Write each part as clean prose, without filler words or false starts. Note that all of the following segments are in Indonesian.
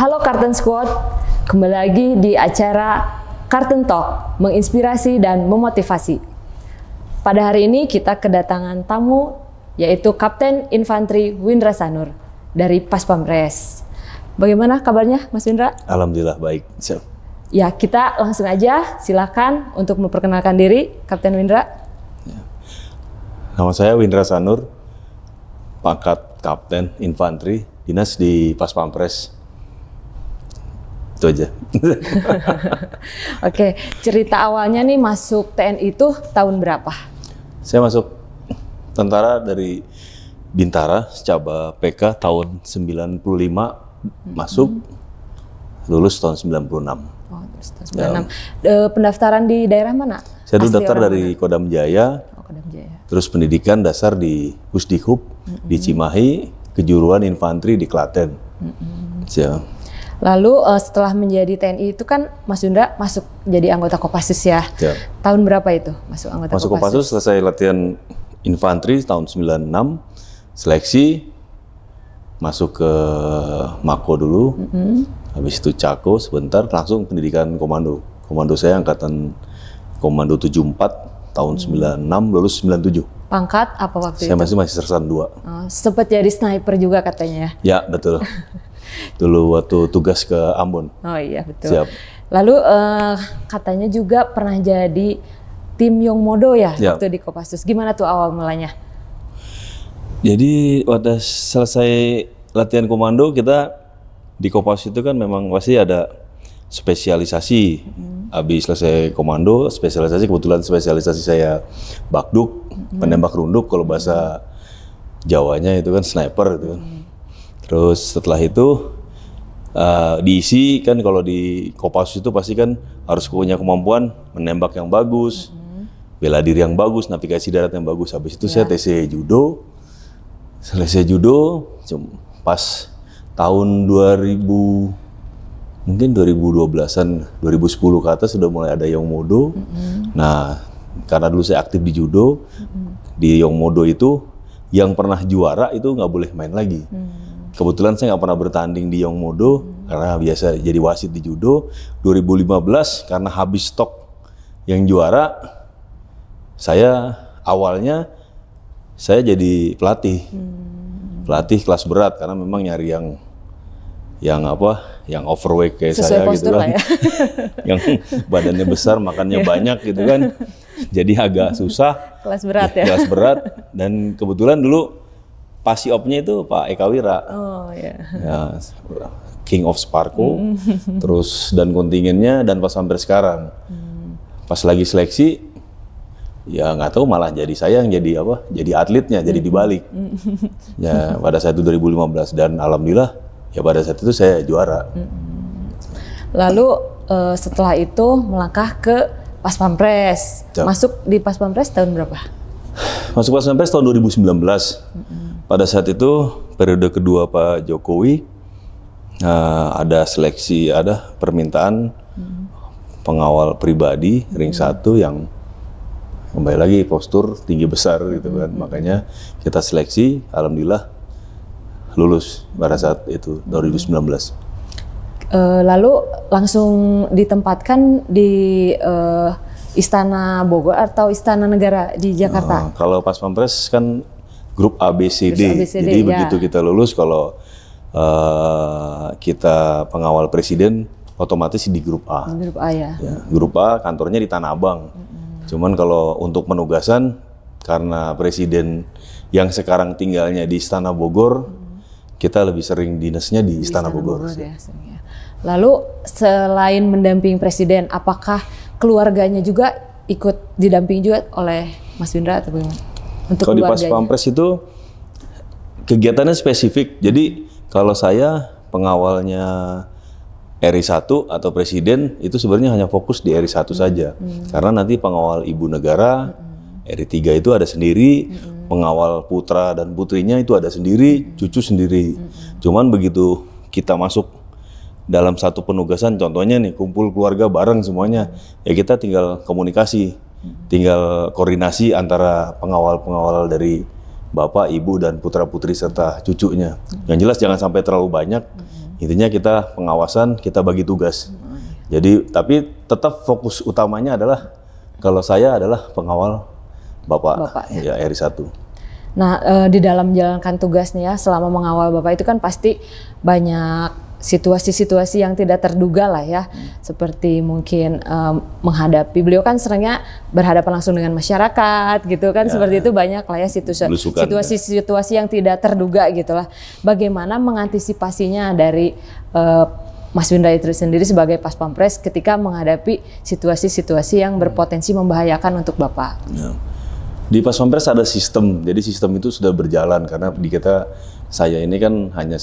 Halo Kartun Squad, kembali lagi di acara Kartun Talk, menginspirasi dan memotivasi. Pada hari ini kita kedatangan tamu, yaitu Kapten Infantri Windra Sanur dari Paspampres. Bagaimana kabarnya Mas Windra? Alhamdulillah baik. Siap. Ya, kita langsung aja, silakan untuk memperkenalkan diri, Kapten Windra. Ya. Nama saya Windra Sanur, pangkat Kapten Infantri, dinas di Paspampres. Itu aja. Oke, cerita awalnya nih masuk TNI itu tahun berapa? Saya masuk tentara dari Bintara, Secaba PK tahun 95, masuk, lulus tahun 96. Oh, terus tahun 96. Pendaftaran di daerah mana? Saya dulu daftar dari Kodam Jaya, Kodam Jaya. Terus pendidikan dasar di Pusdikub, di Cimahi, kejuruan infanteri di Klaten. Siap. Lalu setelah menjadi TNI itu kan Mas Windra masuk jadi anggota Kopassus ya. Siap. Tahun berapa itu masuk anggota Masuk Kopassus selesai latihan infanteri tahun 96, seleksi, masuk ke Mako dulu, habis itu Cako sebentar, langsung pendidikan komando. Komando saya angkatan Komando 74 tahun 96, lulus 97. Pangkat apa waktu saya itu? Saya masih sersan 2. Oh, sempat jadi sniper juga katanya. Ya, betul. Dulu waktu tugas ke Ambon. Oh iya, betul. Siap. Lalu katanya juga pernah jadi tim Yongmodo ya, ya waktu di Kopassus. Gimana tuh awal mulanya? Jadi waktu selesai latihan komando, kita di Kopassus itu kan memang pasti ada spesialisasi. Habis selesai komando, spesialisasi, kebetulan spesialisasi saya bakduk, penembak runduk, kalau bahasa Jawanya itu kan sniper itu kan. Terus setelah itu diisi kan, kalau di Kopassus itu pasti kan harus punya kemampuan menembak yang bagus, bela diri yang bagus, navigasi darat yang bagus. Habis itu saya TC judo, selesai judo, pas tahun 2000, mungkin 2012-an, 2010 ke atas sudah mulai ada Yongmodo. Nah, karena dulu saya aktif di judo, di Yongmodo itu yang pernah juara itu nggak boleh main lagi. Kebetulan saya nggak pernah bertanding di Yongmodo karena biasa jadi wasit di judo. 2015 karena habis stok yang juara, saya awalnya saya jadi pelatih. Pelatih kelas berat karena memang nyari yang overweight kayak sesuai saya gitu kan. Ya. Yang badannya besar, makannya banyak gitu kan. Jadi agak susah. Kelas berat ya. Kelas berat, dan kebetulan dulu Pasiopnya itu Pak Eka Wira. Oh iya. Ya, King of Sparko. Terus dan kontingennya dan pas sampai sekarang. Pas lagi seleksi, ya nggak tahu malah jadi saya yang jadi apa? Jadi atletnya, jadi dibalik. Ya pada saat itu 2015, dan alhamdulillah ya pada saat itu saya juara. Lalu setelah itu melangkah ke Paspampres. Masuk di Paspampres tahun berapa? Masuk Paspampres tahun 2019. Pada saat itu periode kedua Pak Jokowi, ada seleksi, ada permintaan pengawal pribadi ring 1 yang kembali lagi postur tinggi besar gitu kan. Makanya kita seleksi, alhamdulillah lulus pada saat itu 2019. Lalu langsung ditempatkan di Istana Bogor atau Istana Negara di Jakarta? Kalau Paspampres kan grup ABCD, jadi begitu kita lulus, kalau kita pengawal presiden otomatis di grup A. Grup A ya. Grup A kantornya di Tanah Abang. Cuman kalau untuk penugasan, karena presiden yang sekarang tinggalnya di Istana Bogor, kita lebih sering dinasnya di Istana Bogor. Ya. Lalu selain mendampingi presiden, apakah keluarganya juga ikut didampingi juga oleh Mas Windra atau bagaimana? Kalau di Paspampres itu kegiatannya spesifik. Jadi kalau saya pengawalnya RI 1 atau presiden, itu sebenarnya hanya fokus di RI 1 saja. Karena nanti pengawal ibu negara, RI 3 itu ada sendiri, pengawal putra dan putrinya itu ada sendiri, cucu sendiri. Cuman begitu kita masuk dalam satu penugasan, contohnya nih kumpul keluarga bareng semuanya, ya kita tinggal komunikasi. Tinggal koordinasi antara pengawal-pengawal dari bapak, ibu, dan putra-putri serta cucunya. Yang jelas jangan sampai terlalu banyak, Intinya kita pengawasan, kita bagi tugas. Jadi tapi tetap fokus utamanya adalah kalau saya adalah pengawal Bapak ya RI 1. Nah, di dalam menjalankan tugas nih ya, selama mengawal Bapak itu kan pasti banyak situasi-situasi yang tidak terduga lah ya, seperti mungkin menghadapi, beliau kan seringnya berhadapan langsung dengan masyarakat gitu kan, seperti itu banyak lah ya situasi-situasi yang tidak terduga gitulah. Bagaimana mengantisipasinya dari Mas Windra itu sendiri sebagai Pas Pampres ketika menghadapi situasi-situasi yang berpotensi membahayakan untuk Bapak? Ya. Di Pas Pampres ada sistem, jadi sistem itu sudah berjalan karena di kita, saya ini kan hanya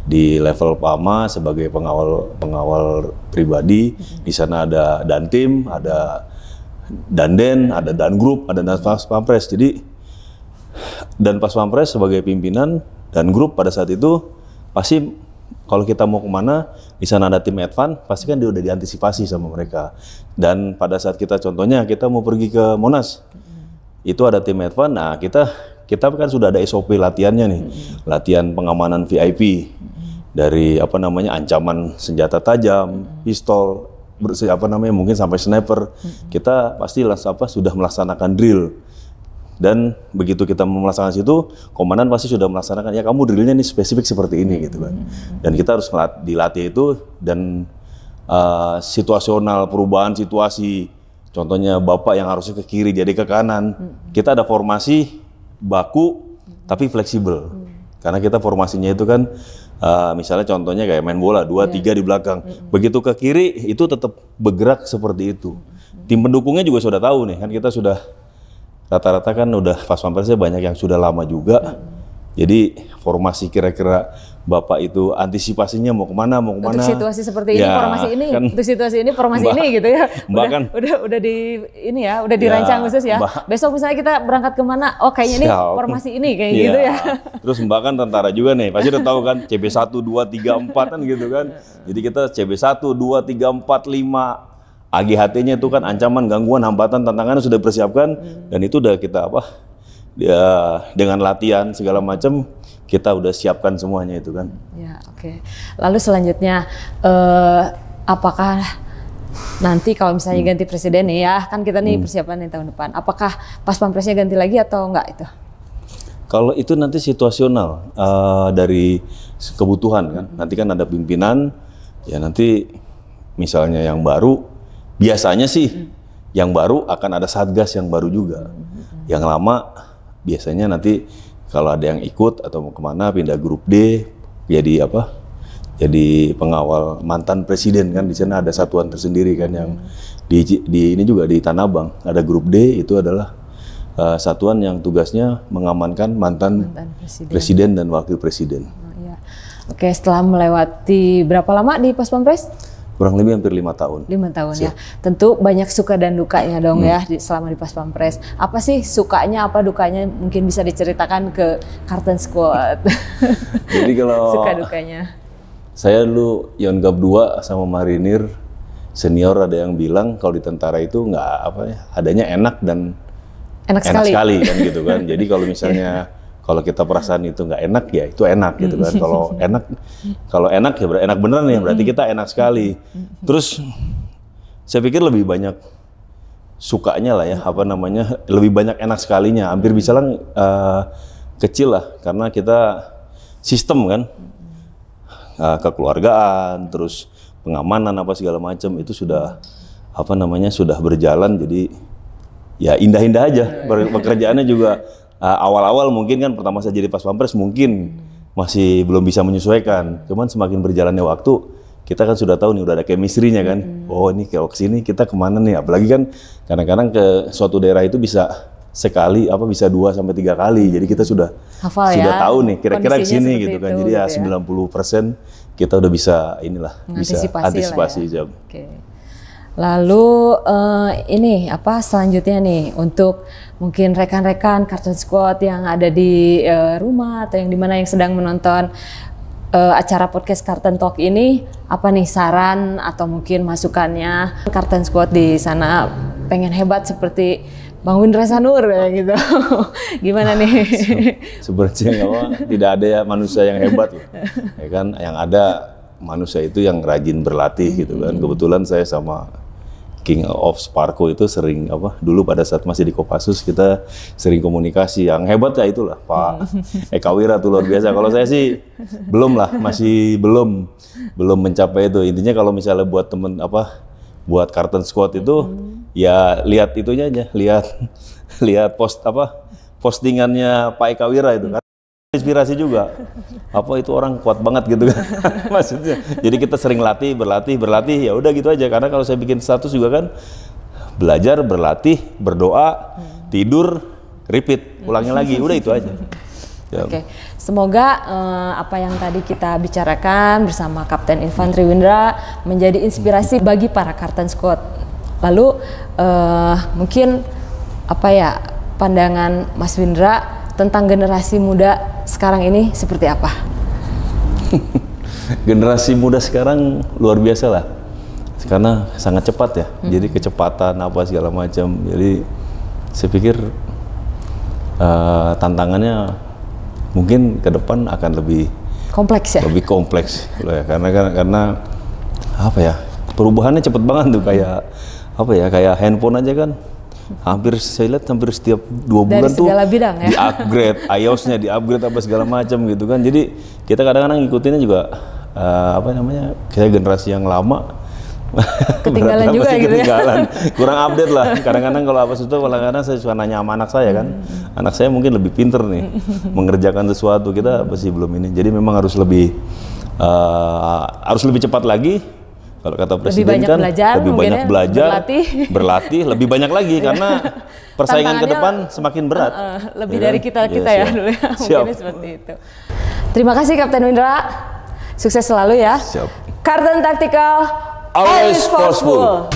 di level PAMA sebagai pengawal pribadi. Di sana ada Dantim, ada Danden, ada Dangrup, ada Pas Pampres. Jadi dan Pas Pampres sebagai pimpinan dan grup pada saat itu pasti kalau kita mau kemana, di sana ada tim advance, pasti kan dia udah diantisipasi sama mereka. Dan pada saat kita contohnya kita mau pergi ke Monas, itu ada tim advance. Nah kita kan sudah ada SOP latihannya nih, latihan pengamanan VIP dari ancaman senjata tajam, pistol, mungkin sampai sniper. Kita pasti sudah melaksanakan drill. Dan begitu kita melaksanakan situ, komandan pasti sudah melaksanakan, ya kamu drillnya nih spesifik seperti ini gitu kan. Dan kita harus dilatih itu, dan situasional, perubahan situasi. Contohnya Bapak yang harusnya ke kiri jadi ke kanan. Kita ada formasi baku tapi fleksibel. Karena kita formasinya itu kan misalnya contohnya kayak main bola 2-3 di belakang. Begitu ke kiri itu tetap bergerak seperti itu. Tim pendukungnya juga sudah tahu nih, kan kita sudah rata-rata kan udah Pas Pampresnya banyak yang sudah lama juga. Jadi formasi kira-kira Bapak itu antisipasinya mau kemana? Untuk situasi seperti ini, formasi ini, kan, untuk situasi ini, formasi ini gitu ya. Udah dirancang khusus ya. Besok misalnya kita berangkat kemana? Oh kayaknya ini formasi ini kayak gitu ya. Terus Mbak kan tentara juga nih, pasti udah tahu kan CB 1, 2, 3, 4 kan gitu kan. Jadi kita CB 1, 2, 3, 4, 5. AGHT-nya itu kan ancaman, gangguan, hambatan, tantangan sudah dipersiapkan, dan itu udah kita dengan latihan segala macam kita udah siapkan semuanya itu kan. Ya, oke. Lalu selanjutnya apakah nanti kalau misalnya ganti presiden nih ya, kan kita nih persiapan nih tahun depan, apakah Pas Pampresnya ganti lagi atau enggak itu? Kalau itu nanti situasional dari kebutuhan kan. Nanti kan ada pimpinan, ya nanti misalnya yang baru, biasanya sih yang baru akan ada satgas yang baru juga. Yang lama biasanya nanti kalau ada yang ikut atau mau kemana pindah grup D jadi jadi pengawal mantan presiden kan. Di sana ada satuan tersendiri kan yang di ini juga di Tanah Abang ada grup D, itu adalah satuan yang tugasnya mengamankan mantan presiden dan wakil presiden. Oke, setelah melewati berapa lama di Pas Pampres? Kurang lebih hampir 5 tahun. 5 tahun ya. Tentu banyak suka dan dukanya dong ya selama di Pas Pampres. Apa sih sukanya, apa dukanya, mungkin bisa diceritakan ke Karten Squad. Jadi kalau suka dukanya. Saya dulu Yongab 2 sama marinir senior, ada yang bilang kalau di tentara itu adanya enak dan enak sekali kan gitu kan. Jadi kalau misalnya kalau kita perasaan itu nggak enak, ya itu enak gitu kan. Kalau enak ya enak beneran ya, berarti kita enak sekali. Terus saya pikir lebih banyak sukanya lah ya, lebih banyak enak sekalinya. Hampir bisa lah kecil lah, karena kita sistem kan, kekeluargaan, terus pengamanan segala macam itu sudah sudah berjalan. Jadi ya indah-indah aja. Pekerjaannya juga awal-awal mungkin kan pertama saya jadi Pas Pampres mungkin masih belum bisa menyesuaikan. Cuman semakin berjalannya waktu, kita kan sudah tahu nih, udah ada chemistry-nya kan. Oh ini kalau kesini kita kemana nih? Apalagi kan kadang-kadang ke suatu daerah itu bisa sekali, bisa 2 sampai 3 kali. Jadi kita sudah tahu nih kira-kira kesini gitu kan. Jadi ya 90% kita udah bisa bisa antisipasi jam. Lalu ini selanjutnya nih untuk mungkin rekan-rekan Karten Squad yang ada di rumah atau yang dimana yang sedang menonton acara podcast Karten Talk ini, apa nih saran atau mungkin masukannya Karten Squad di sana pengen hebat seperti Bang Windra Sanur kayak gitu. Gimana nih? Sebenarnya tidak ada ya manusia yang hebat, ya kan? Yang ada manusia itu yang rajin berlatih gitu kan. Kebetulan saya sama King of Sparko itu sering dulu pada saat masih di Kopassus kita sering komunikasi. Yang hebat ya itulah Pak Eka Wira tuh luar biasa. Kalau saya sih belum lah, masih belum mencapai itu. Intinya kalau misalnya buat temen buat Carlton Squad itu ya lihat itunya aja, lihat postingannya Pak Eka Wira itu kan. Inspirasi juga, itu orang kuat banget gitu kan. Maksudnya jadi kita sering berlatih ya udah gitu aja, karena kalau saya bikin status juga kan belajar, berlatih, berdoa, tidur, repeat, ulangnya lagi, udah itu aja ya. Oke. Semoga apa yang tadi kita bicarakan bersama Kapten Infanteri Windra menjadi inspirasi bagi para Carlton Squad. Lalu mungkin pandangan Mas Windra tentang generasi muda sekarang ini seperti apa? Generasi muda sekarang luar biasa lah, karena sangat cepat ya. Jadi kecepatan segala macam. Jadi saya pikir tantangannya mungkin ke depan akan lebih kompleks ya. Lebih kompleks loh ya, karena perubahannya cepat banget tuh, kayak handphone aja kan. Saya lihat hampir setiap 2 bulan tuh bidang, ya? di-upgrade, iOS-nya di-upgrade segala macam gitu kan. Jadi kita kadang-kadang ngikutinnya juga kayak generasi yang lama. Ketinggalan juga gitu ya. Kurang update lah. Kadang-kadang kalau kadang-kadang saya suka nanya sama anak saya kan. Anak saya mungkin lebih pinter nih mengerjakan sesuatu, kita masih belum ini. Jadi memang harus lebih cepat lagi. Kalau kata Presiden kan lebih banyak belajar, berlatih, lebih banyak lagi karena persaingan ke depan semakin berat. Lebih dari kita ya dulu ya. Mungkin seperti itu. Terima kasih Kapten Windra. Sukses selalu ya. Siap. Carlton Tactical, always forceful.